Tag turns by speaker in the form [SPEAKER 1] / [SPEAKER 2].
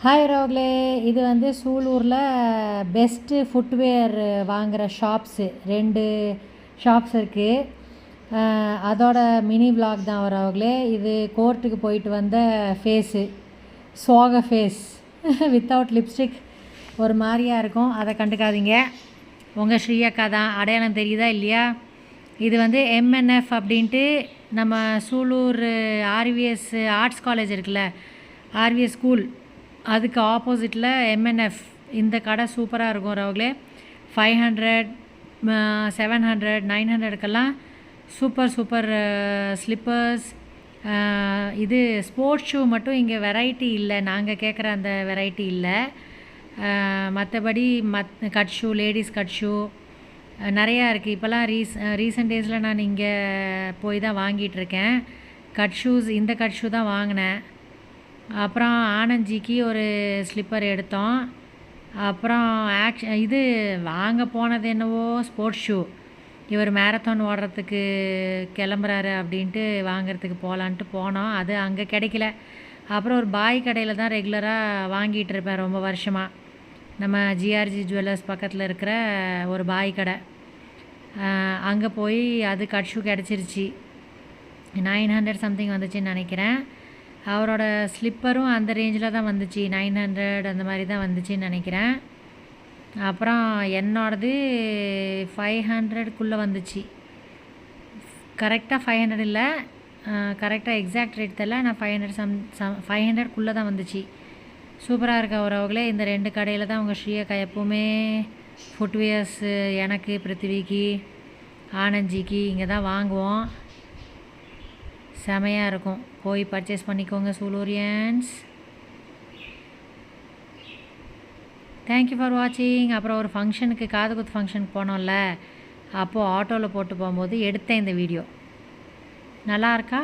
[SPEAKER 1] Hi ரோக்லே, இது வந்து சூலூரில் best footwear வாங்குகிற ஷாப்ஸு 2 ஷாப்ஸ் இருக்குது. அதோட மினி விலாக் தான் ரோக்லே. இது கோர்ட்டுக்கு போயிட்டு வந்த ஃபேஸு, சோக ஃபேஸ் வித்தவுட் லிப்ஸ்டிக் ஒரு மாதிரியாக இருக்கும். அதை கண்டுக்காதீங்க. உங்கள் ஸ்ரீயக்கா தான். அடையாளம் தெரியுதா இல்லையா? இது வந்து எம்என்எஃப் அப்படின்ட்டு நம்ம சூலூர் ஆர்விஎஸ் ஆர்ட்ஸ் காலேஜ் இருக்குல்ல, ஆர்விஎஸ் ஸ்கூல், அதுக்கு ஆப்போசிட்டில் எம்என்எஃப். இந்த கடை சூப்பராக இருக்கும் ரோக்லே. 500, 700, 900க்கெல்லாம் சூப்பர் ஸ்லிப்பர்ஸ். இது ஸ்போர்ட்ஸ் ஷூ மட்டும் இங்கே வெரைட்டி இல்லை, நாங்கள் கேட்குற அந்த வெரைட்டி இல்லை. மற்றபடி cut shoe, ladies cut shoe நிறையா இருக்குது. இப்போல்லாம் ரீசெண்ட் டேஸில் நான் இங்கே போய் தான் வாங்கிட்டுருக்கேன் கட் ஷூஸ். இந்த கட் ஷூ தான் வாங்கினேன். அப்புறம் ஆனந்திக்கு ஒரு ஸ்லிப்பர் எடுத்தோம். அப்புறம் இது வாங்க போனது என்னவோ ஸ்போர்ட்ஸ் ஷூ. இவர் மேரத்தான் ஓடுறதுக்கு கிளம்புறாரு அப்படின்ட்டு வாங்கிறதுக்கு போகலான்ட்டு போனோம். அது அங்கே கிடைக்கல. அப்புறம் ஒரு பாய் கடையில் தான் ரெகுலராக வாங்கிட்டு இருப்பேன் ரொம்ப வருஷமாக. நம்ம ஜிஆர்ஜி ஜுவல்லர்ஸ் பக்கத்தில் இருக்கிற ஒரு பாய் கடை, அங்கே போய் அது கட் ஷூ கிடச்சிருச்சு. 900 சம்திங் வந்துச்சுன்னு நினைக்கிறேன். அவரோட ஸ்லிப்பரும் அந்த ரேஞ்சில் தான் வந்துச்சு, 900 அந்த மாதிரி தான் வந்துச்சுன்னு நினைக்கிறேன். அப்புறம் என்னோடது 500க்குள்ளே வந்துச்சு. கரெக்டாக 500 இல்லை, கரெக்டாக எக்ஸாக்ட் ரேட் தெரியல. நான் 500க்குள்ளே தான் வந்துச்சு. சூப்பராக இருக்க உறவுகளே. இந்த 2 கடையில் தான் உங்கள் ஸ்ரீயக்கா எப்போவுமே ஃபுட்வேர்ஸு எனக்கு, பிருத்திவிக்கு, ஆனந்திக்கு இங்கே தான் வாங்குவோம். செமையாக இருக்கும். போய் பர்ச்சேஸ் பண்ணிக்கோங்க சூலூரியன்ஸ். தேங்க்யூ ஃபார் வாட்சிங். அப்புறம் ஒரு ஃபங்க்ஷனுக்கு, காது குத்து ஃபங்க்ஷனுக்கு போனோம்ல, அப்போது ஆட்டோவில் போட்டு போகும்போது எடுத்தேன் இந்த வீடியோ. நல்லா இருக்கா?